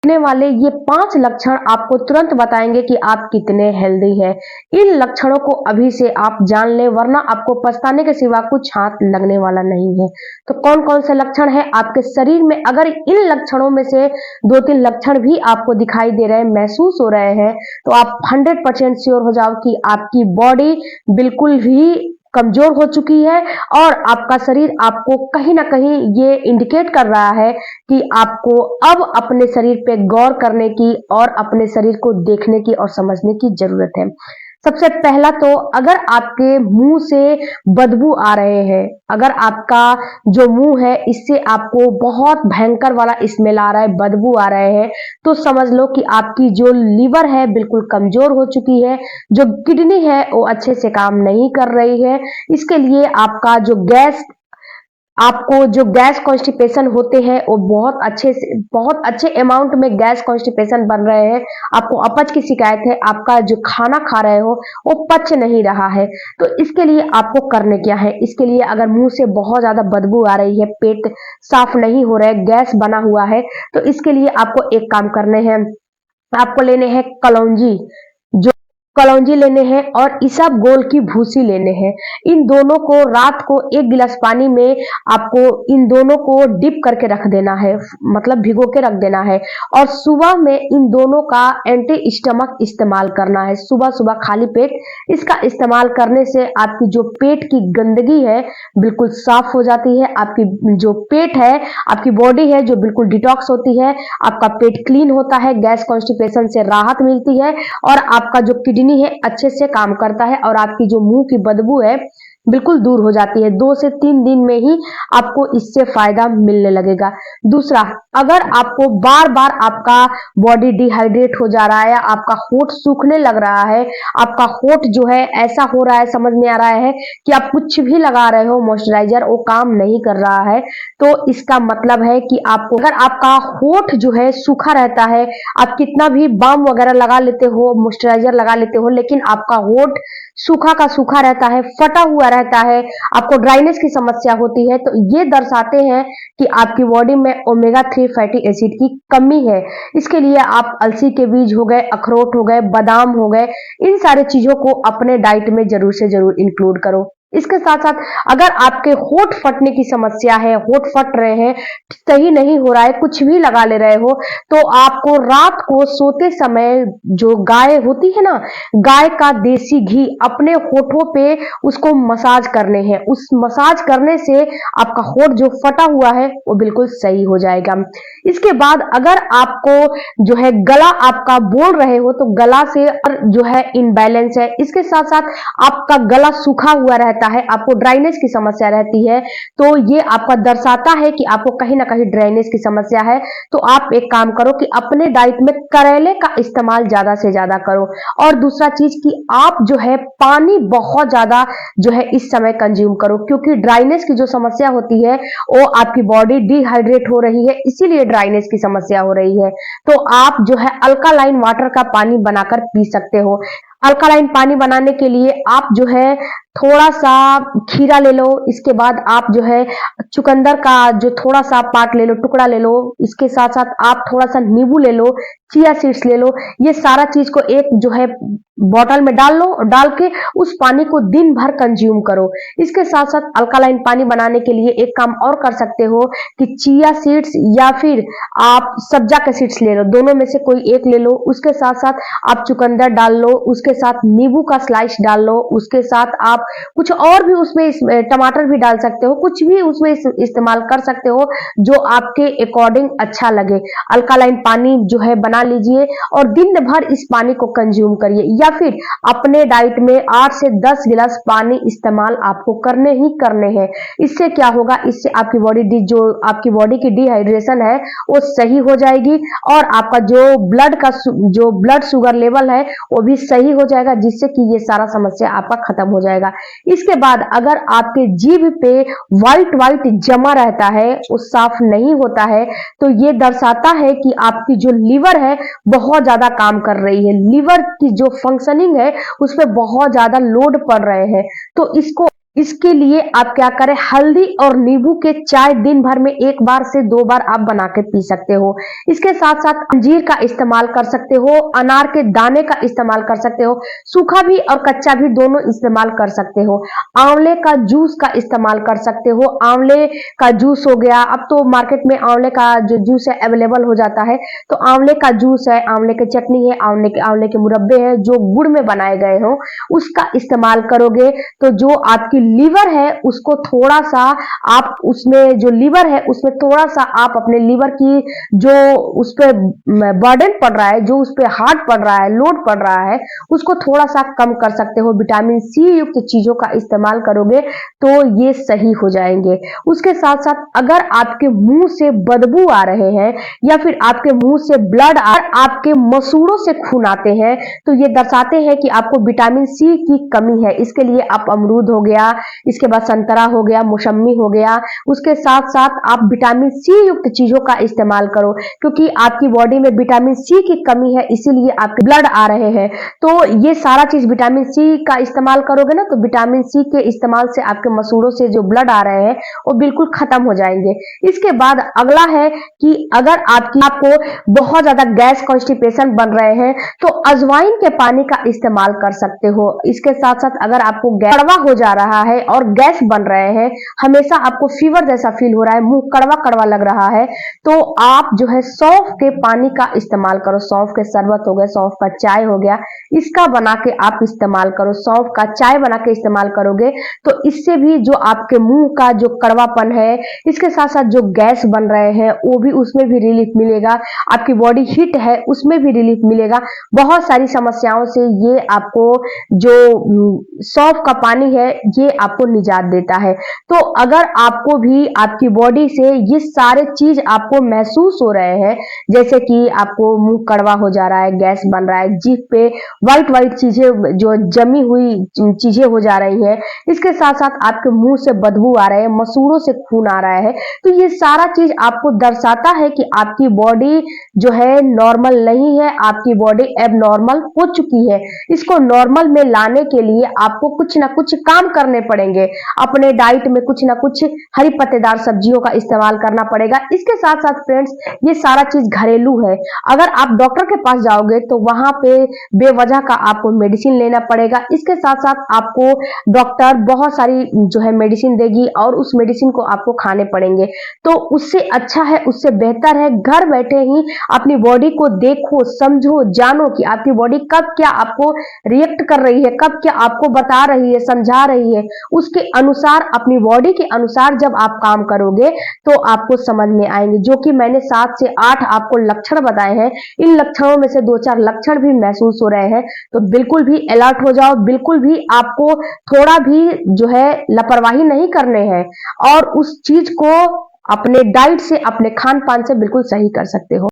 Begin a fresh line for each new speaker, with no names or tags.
दिखने वाले ये 5 लक्षण आपको तुरंत बताएंगे कि आप कितने हेल्दी हैं। इन लक्षणों को अभी से आप जान लें, वरना आपको पछताने के सिवा कुछ हाथ लगने वाला नहीं है। तो कौन कौन से लक्षण है आपके शरीर में? अगर इन लक्षणों में से 2-3 लक्षण भी आपको दिखाई दे रहे हैं, महसूस हो रहे हैं, तो आप 100% श्योर हो जाओ कि आपकी बॉडी बिल्कुल भी कमजोर हो चुकी है और आपका शरीर आपको कहीं ना कहीं ये इंडिकेट कर रहा है कि आपको अब अपने शरीर पे गौर करने की और अपने शरीर को देखने की और समझने की जरूरत है। सबसे पहला तो, अगर आपके मुंह से बदबू आ रहे हैं, अगर आपका जो मुंह है इससे आपको बहुत भयंकर वाला स्मेल आ रहा है, बदबू आ रहे हैं, तो समझ लो कि आपकी जो लीवर है बिल्कुल कमजोर हो चुकी है, जो किडनी है वो अच्छे से काम नहीं कर रही है। इसके लिए आपको जो गैस कॉन्स्टिपेशन होते हैं वो बहुत अच्छे अमाउंट में गैस कॉन्स्टिपेशन बन रहे हैं, आपको अपच की शिकायत है, आपका जो खाना खा रहे हो वो पच नहीं रहा है। तो इसके लिए आपको करने क्या है? इसके लिए अगर मुंह से बहुत ज्यादा बदबू आ रही है, पेट साफ नहीं हो रहा है, गैस बना हुआ है, तो इसके लिए आपको एक काम करने हैं। आपको लेने हैं कलौंजी लेने हैं और इसबगोल की भूसी लेने हैं। इन दोनों को रात को 1 गिलास पानी में आपको इन दोनों को डिप करके रख देना है, मतलब भिगो के रख देना है, और सुबह में इन दोनों का एंटी स्टमक इस्तेमाल करना है। सुबह सुबह खाली पेट इसका इस्तेमाल करने से आपकी जो पेट की गंदगी है बिल्कुल साफ हो जाती है, आपकी जो पेट है, आपकी बॉडी है जो बिल्कुल डिटॉक्स होती है, आपका पेट क्लीन होता है, गैस कॉन्स्टिपेशन से राहत मिलती है और आपका जो किडनी है अच्छे से काम करता है और आपकी जो मुंह की बदबू है बिल्कुल दूर हो जाती है। 2 से 3 दिन में ही आपको इससे फायदा मिलने लगेगा। दूसरा, अगर आपको बार बार आपका बॉडी डिहाइड्रेट हो जा रहा है, आपका होठ सूखने लग रहा है, आपका होठ जो है ऐसा हो रहा है, समझ में आ रहा है कि आप कुछ भी लगा रहे हो मॉइस्चराइजर वो काम नहीं कर रहा है, तो इसका मतलब है कि आपको, अगर आपका होठ जो है सूखा रहता है, आप कितना भी बाम वगैरह लगा लेते हो, मॉइस्चराइजर लगा लेते हो, लेकिन आपका होठ सूखा का सूखा रहता है, फटा हुआ रहता है, आपको ड्राइनेस की समस्या होती है, तो ये दर्शाते हैं कि आपकी बॉडी में ओमेगा 3 फैटी एसिड की कमी है। इसके लिए आप अलसी के बीज हो गए, अखरोट हो गए, बादाम हो गए, इन सारे चीजों को अपने डाइट में जरूर से जरूर इंक्लूड करो। इसके साथ साथ अगर आपके होठ फटने की समस्या है, होठ फट रहे हैं, सही नहीं हो रहा है, कुछ भी लगा ले रहे हो, तो आपको रात को सोते समय जो गाय होती है ना, गाय का देसी घी अपने होठों पे उसको मसाज करने हैं। उस मसाज करने से आपका होठ जो फटा हुआ है वो बिल्कुल सही हो जाएगा। इसके बाद अगर आपको जो है गला आपका बोल रहे हो, तो गला से जो है इनबैलेंस है, इसके साथ साथ आपका गला सूखा हुआ रहता है, आपको ड्राइनेस की समस्या रहती है, तो ये आपका दर्शाता है कि आपको कहीं ना कहीं ड्राइनेस की समस्या है। तो आप एक काम करो कि अपने डाइट में करेले का इस्तेमाल ज्यादा से ज्यादा करो। और दूसरा चीज कि आप जो है पानी बहुत ज्यादा जो है इस समय कंज्यूम करो, क्योंकि ड्राइनेस की जो समस्या होती है वो आपकी बॉडी डिहाइड्रेट हो रही है, इसीलिए ड्राइनेस की समस्या हो रही है। तो आप जो है अल्कालाइन वाटर का पानी बनाकर पी सकते हो। अल्कालाइन पानी बनाने के लिए आप जो है थोड़ा सा खीरा ले लो, इसके बाद आप जो है चुकंदर का जो थोड़ा सा पार्ट ले लो, टुकड़ा ले लो, इसके साथ साथ आप थोड़ा सा नींबू ले लो, चिया सीड्स ले लो, ये सारा चीज को एक जो है बॉटल में डाल लो, डाल के उस पानी को दिन भर कंज्यूम करो। इसके साथ साथ अल्कालाइन पानी बनाने के लिए एक काम और कर सकते हो कि चिया सीड्स या फिर आप सब्जा के सीड्स ले लो, दोनों में से कोई एक ले लो, उसके साथ साथ आप चुकंदर डाल लो, उसके साथ नींबू का स्लाइस डाल लो, उसके साथ आप कुछ और भी उसमें टमाटर भी डाल सकते हो, कुछ भी उसमें इस्तेमाल कर सकते हो जो आपके अकॉर्डिंग अच्छा लगे। अल्कालाइन पानी जो है बना लीजिए और दिन भर इस पानी को कंज्यूम करिए, या फिर अपने डाइट में 8 से 10 गिलास पानी इस्तेमाल आपको करने ही करने हैं। इससे क्या होगा, इससे आपकी बॉडी की डिहाइड्रेशन है वो सही हो जाएगी और आपका जो ब्लड शुगर लेवल है वो भी सही हो जाएगा, जिससे कि ये सारा समस्या आपका खत्म हो जाएगा। इसके बाद अगर आपके जीभ पे व्हाइट जमा रहता है, वो साफ नहीं होता है, तो ये दर्शाता है कि आपकी जो लीवर है बहुत ज्यादा काम कर रही है, लीवर की जो फंक्शनिंग है उस पर बहुत ज्यादा लोड पड़ रहे हैं। तो इसको इसके लिए आप क्या करें, हल्दी और नींबू के चाय दिन भर में 1 बार से 2 बार आप बना के पी सकते हो। इसके साथ-साथ अंजीर का इस्तेमाल कर सकते हो, अनार के दाने का इस्तेमाल कर सकते हो, सूखा भी और कच्चा भी दोनों इस्तेमाल कर सकते हो। आंवले का जूस का इस्तेमाल कर सकते हो, आंवले का जूस हो गया, अब तो मार्केट में आंवले का जो जूस है अवेलेबल हो जाता है, तो आंवले का जूस है, आंवले की चटनी है, आंवले के मुरब्बे हैं जो गुड़ में बनाए गए हों, उसका इस्तेमाल करोगे तो जो आपकी लीवर है उसको थोड़ा सा आप उसमें जो लीवर है उसमें थोड़ा सा आप अपने लीवर की जो उस पर बर्डन पड़ रहा है, जो उस पर हार्ड पड़ रहा है, लोड पड़ रहा है, उसको थोड़ा सा कम कर सकते हो। विटामिन सी युक्त चीजों का इस्तेमाल करोगे तो ये सही हो जाएंगे। उसके साथ साथ अगर आपके मुंह से बदबू आ रहे हैं या फिर आपके मुंह से ब्लड और आपके मसूड़ों से खून आते हैं तो ये दर्शाते हैं कि आपको विटामिन सी की कमी है। इसके लिए आप अमरूद हो गया, इसके बाद संतरा हो गया, मौसम्मी हो गया, उसके साथ साथ आप विटामिन सी युक्त चीजों का इस्तेमाल करो, क्योंकि आपकी बॉडी में विटामिन सी की कमी है इसीलिए आपके ब्लड आ रहे हैं। तो ये सारा चीज विटामिन सी का इस्तेमाल करोगे ना तो विटामिन सी के इस्तेमाल से आपके मसूड़ों से जो ब्लड आ रहे हैं वो बिल्कुल खत्म हो जाएंगे। इसके बाद अगला है कि अगर आपको बहुत ज्यादा गैस कॉन्स्टिपेशन बन रहे हैं तो अजवाइन के पानी का इस्तेमाल कर सकते हो। इसके साथ साथ अगर आपको कड़वा हो जा रहा है और गैस बन रहे हैं, हमेशा आपको फीवर जैसा फील हो रहा है, मुंह कड़वा कड़वा लग रहा है, तो आप जो है सौंफ के पानी का इस्तेमाल करो। सौंफ के शरबत हो गया, सौंफ का चाय हो गया, इसका बना के आप इस्तेमाल करो। सौंफ का चाय बना के इस्तेमाल करोगे तो इससे भी जो आपके मुंह का जो कड़वापन है, इसके साथ साथ जो गैस बन रहे हैं वो भी उसमें भी रिलीफ मिलेगा, आपकी बॉडी हीट है उसमें भी रिलीफ मिलेगा। बहुत सारी समस्याओं से ये आपको जो सौंफ का पानी है ये आपको निजात देता है। तो अगर आपको भी आपकी बॉडी से ये सारे चीज आपको महसूस हो रहे हैं, जैसे कि आपको मुंह कड़वा हो जा रहा है, गैस बन रहा है, जीभ पे व्हाइट व्हाइट चीजें जो जमी हुई चीजें हो जा रही है, इसके साथ साथ आपके मुंह से बदबू आ रहे हैं, मसूड़ों से खून आ रहा है, तो ये सारा चीज आपको दर्शाता है कि आपकी बॉडी जो है नॉर्मल नहीं है, आपकी बॉडी एबनॉर्मल हो चुकी है। इसको नॉर्मल में लाने के लिए आपको कुछ ना कुछ काम करने पड़ेंगे। अपने डाइट में कुछ ना कुछ हरी पत्तेदार सब्जियों का इस्तेमाल करना पड़ेगा। इसके साथ साथ फ्रेंड्स ये सारा चीज घरेलू है। अगर आप डॉक्टर के पास जाओगे तो वहां पे बेवजह का आपको मेडिसिन लेना पड़ेगा। इसके साथ साथ आपको डॉक्टर बहुत सारी जो है मेडिसिन देगी और उस मेडिसिन को आपको खाने पड़ेंगे। तो उससे अच्छा है, उससे बेहतर है घर बैठे ही अपनी बॉडी को देखो, समझो, जानो कि आपकी बॉडी कब क्या आपको रिएक्ट कर रही है, कब क्या आपको बता रही है, समझा रही है। उसके अनुसार, अपनी बॉडी के अनुसार जब आप काम करोगे तो आपको समझ में आएंगे। जो कि मैंने 7 से 8 आपको लक्षण बताए हैं, इन लक्षणों में से 2-4 लक्षण भी महसूस हो रहे हैं तो बिल्कुल भी अलर्ट हो जाओ। बिल्कुल भी आपको थोड़ा भी जो है लापरवाही नहीं करने हैं और उस चीज को अपने डाइट से, अपने खान पान से बिल्कुल सही कर सकते हो।